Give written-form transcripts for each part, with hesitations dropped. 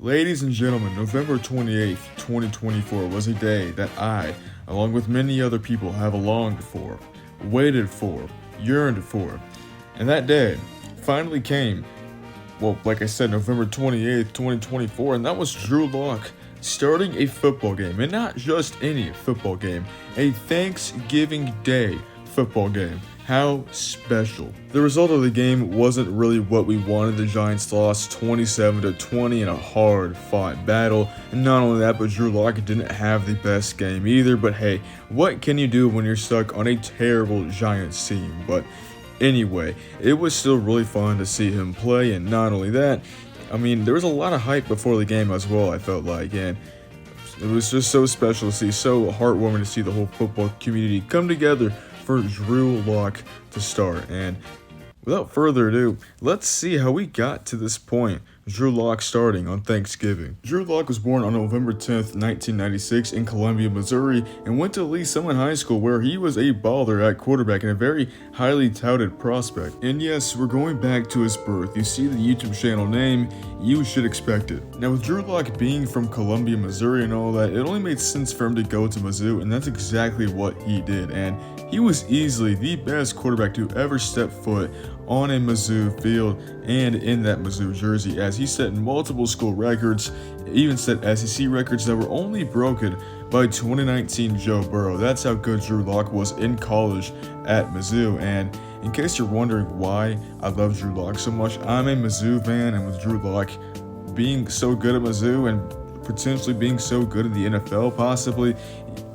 Ladies and gentlemen, November 28th, 2024 was a day that I, along with many other people, have longed for, waited for, yearned for. And that day finally came. Well, like I said, November 28th, 2024, and that was Drew Lock starting a football game. And not just any football game, a Thanksgiving Day football game. How special. The result of the game wasn't really what we wanted. The Giants lost 27-20 in a hard-fought battle. And not only that, but Drew Lock didn't have the best game either. But hey, what can you do when you're stuck on a terrible Giants team? But anyway, it was still really fun to see him play. And not only that, I mean, there was a lot of hype before the game as well, I felt like. And it was just so special to see, so heartwarming to see the whole football community come together for Drew Lock to start. And without further ado, let's see how we got to this point. Drew Lock starting on Thanksgiving. Drew Lock was born on November 10th, 1996 in Columbia, Missouri, and went to Lee Summit High School, where he was a baller at quarterback and a very highly touted prospect. And yes, we're going back to his birth. You see the YouTube channel name, you should expect it. Now, with Drew Lock being from Columbia, Missouri and all that, it only made sense for him to go to Mizzou, and that's exactly what he did. And he was easily the best quarterback to ever step foot on a Mizzou field and in that Mizzou jersey, as he set multiple school records, even set SEC records that were only broken by 2019 Joe Burrow. That's how good Drew Lock was in college at Mizzou. And in case you're wondering why I love Drew Lock so much, I'm a Mizzou fan, and with Drew Lock being so good at Mizzou and potentially being so good in the NFL possibly,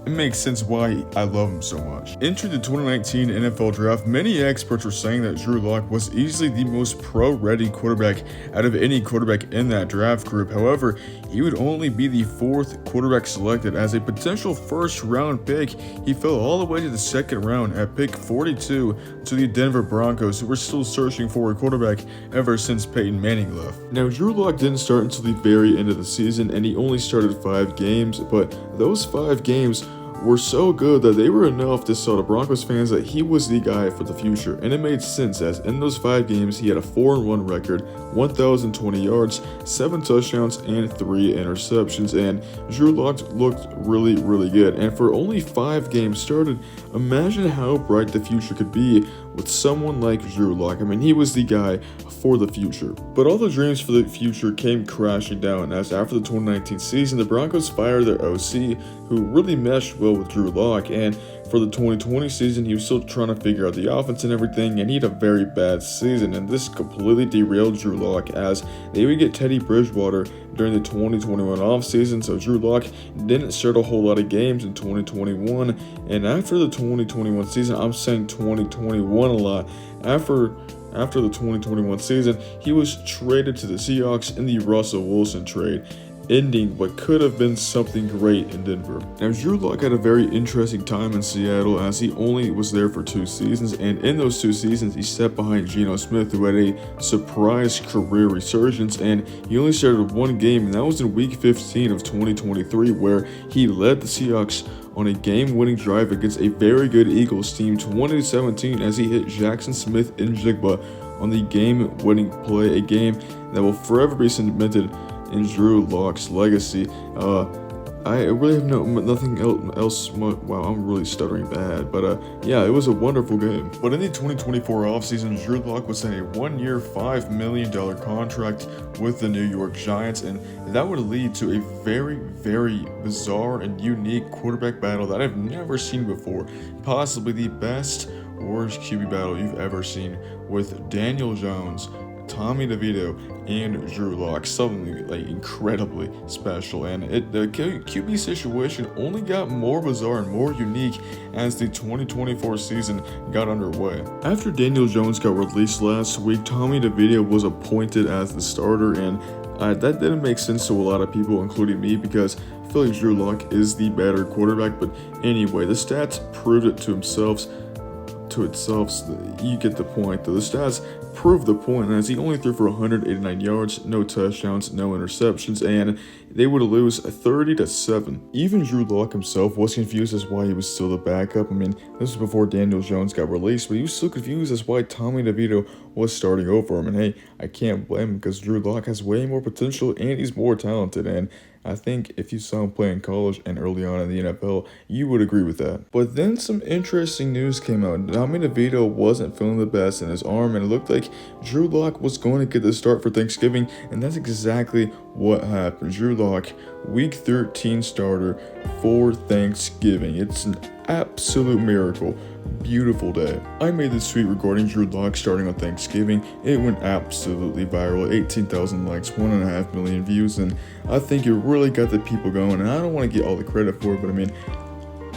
it makes sense why I love him so much. Entering the 2019 NFL Draft, many experts were saying that Drew Lock was easily the most pro-ready quarterback out of any quarterback in that draft group. However, he would only be the fourth quarterback selected. As a potential first-round pick, he fell all the way to the second round at pick 42 to the Denver Broncos, who were still searching for a quarterback ever since Peyton Manning left. Now, Drew Lock didn't start until the very end of the season, and he only started 5 games, but those 5 games were so good that they were enough to tell the Broncos fans that he was the guy for the future. And it made sense, as in those 5 games he had a 4-1 record, 1,020 yards, 7 touchdowns, and 3 interceptions. And Drew Lock looked really good. And for only 5 games started, imagine how bright the future could be with someone like Drew Lock. I mean, he was the guy for the future. But all the dreams for the future came crashing down, as after the 2019 season, the Broncos fired their OC, who really meshed well with Drew Lock. And for the 2020 season, he was still trying to figure out the offense and everything, and he had a very bad season. And this completely derailed Drew Lock, as they would get Teddy Bridgewater during the 2021 offseason, so Drew Lock didn't start a whole lot of games in 2021. And after the 2021 season, I'm saying 2021 a lot, after the 2021 season, he was traded to the Seahawks in the Russell Wilson trade, ending what could have been something great in Denver. Now, Drew Lock had a very interesting time in Seattle, as he only was there for 2 seasons, and in those 2 seasons, he sat behind Geno Smith, who had a surprise career resurgence, and he only started 1 game, and that was in Week 15 of 2023, where he led the Seahawks on a game-winning drive against a very good Eagles team, 20-17, as he hit Jackson Smith-Njigba on the game-winning play, a game that will forever be cemented in Drew Lock's legacy. I really have nothing else. Wow, I'm really stuttering bad. But yeah, it was a wonderful game. But in the 2024 offseason, Drew Lock was signed a 1-year, $5 million contract with the New York Giants, and that would lead to a very bizarre and unique quarterback battle that I've never seen before. Possibly the best worst QB battle you've ever seen, with Daniel Jones, Tommy DeVito, and Drew Lock. Something like incredibly special. And the QB situation only got more bizarre and more unique as the 2024 season got underway. After Daniel Jones got released last week, Tommy DeVito was appointed as the starter, and that didn't make sense to a lot of people, including me, because I feel like Drew Lock is the better quarterback. But anyway, the stats proved it to to itself, so that you get the point. Though the stats prove the point, as he only threw for 189 yards, no touchdowns, no interceptions, and they would lose 30-7. Even Drew Lock himself was confused as why he was still the backup. I mean, this was before Daniel Jones got released, but he was still confused as why Tommy DeVito was starting over him. And hey, I can't blame him, because Drew Lock has way more potential and he's more talented. And I think if you saw him play in college and early on in the NFL, you would agree with that. But then some interesting news came out. Tommy DeVito wasn't feeling the best in his arm, and it looked like Drew Lock was going to get the start for Thanksgiving, and that's exactly what happened. Drew Lock, Week 13 starter for Thanksgiving. It's an absolute miracle. Beautiful day. I made this tweet regarding Drew Lock starting on Thanksgiving. It went absolutely viral. 18,000 likes, 1.5 million views, and I think it really got the people going. And I don't want to get all the credit for it, but I mean,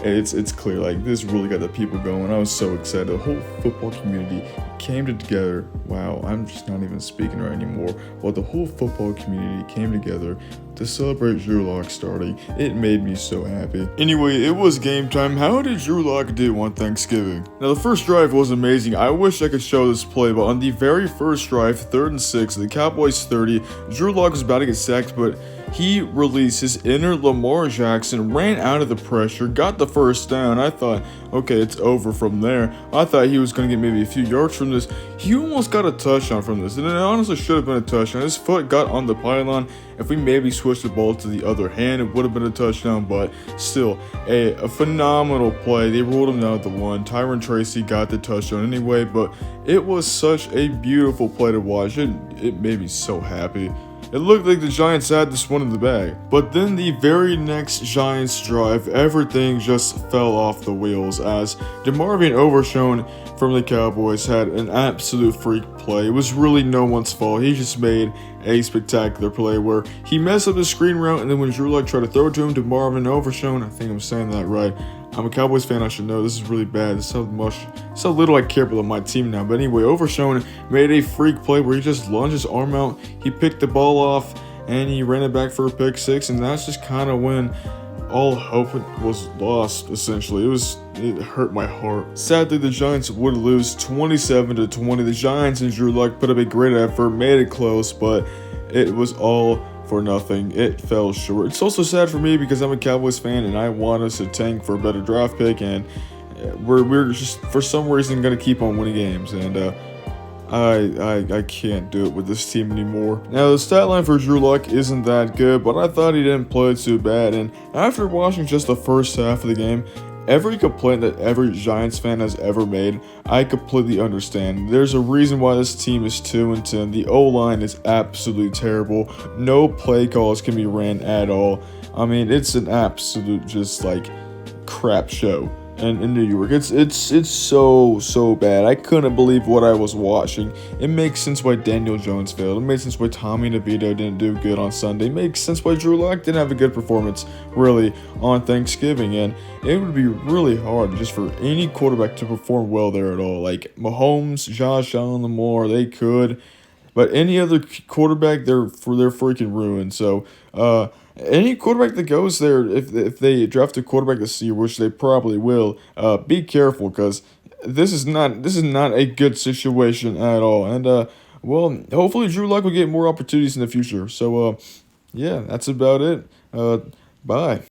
it's clear, like, this really got the people going. I was so excited. The whole football community came together. Wow, I'm just not even speaking right anymore. But the whole football community came together to celebrate Drew Lock starting. It made me so happy. Anyway, it was game time. How did Drew Lock do on Thanksgiving? Now, the first drive was amazing. I wish I could show this play, but on the very first drive, 3rd and 6, the Cowboys 30, Drew Lock was about to get sacked, but he released his inner Lamar Jackson, ran out of the pressure, got the first down. I thought, okay, it's over from there. I thought he was going to get maybe a few yards from this. He almost got a touchdown from this, and it honestly should have been a touchdown. His foot got on the pylon. If we maybe switched the ball to the other hand, it would have been a touchdown, but still, a phenomenal play. They ruled him down at the 1. Tyron Tracy got the touchdown anyway, but it was such a beautiful play to watch. It made me so happy. It looked like the Giants had this one in the bag. But then the very next Giants drive, everything just fell off the wheels as DeMarvin Overshown from the Cowboys had an absolute freak play. It was really no one's fault. He just made a spectacular play where he messed up the screen route, and then when Drew Lock tried to throw it to him, DeMarvin Overshown, I think I'm saying that right. I'm a Cowboys fan, I should know. This is really bad. This is how little I care about my team now. But anyway, Overshown made a freak play where he just lunged his arm out, he picked the ball off, and he ran it back for a pick six, and that's just kind of when all hope was lost, essentially. It hurt my heart. Sadly, the Giants would lose 27-20. The Giants and Drew Lock put up a great effort, made it close, but it was all for nothing. It fell short. It's also sad for me because I'm a Cowboys fan and I want us to tank for a better draft pick, and we're just for some reason gonna keep on winning games, and I can't do it with this team anymore. Now, the stat line for Drew Lock isn't that good, but I thought he didn't play too bad, and after watching just the first half of the game, every complaint that every Giants fan has ever made, I completely understand. There's a reason why this team is 2-10. The O-line is absolutely terrible. No play calls can be ran at all. I mean, it's an absolute just like crap show. And in New York, it's so bad. I couldn't believe what I was watching. It makes sense why Daniel Jones failed. It makes sense why Tommy DeVito didn't do good on Sunday. It makes sense why Drew Lock didn't have a good performance, really, on Thanksgiving. And it would be really hard just for any quarterback to perform well there at all. Like Mahomes, Josh Allen, Lamar, they could. But any other quarterback, they're freaking ruined. So, any quarterback that goes there, if they draft a quarterback this year, which they probably will, be careful, because this is not a good situation at all. And well, hopefully Drew Lock will get more opportunities in the future. So yeah, that's about it. Bye.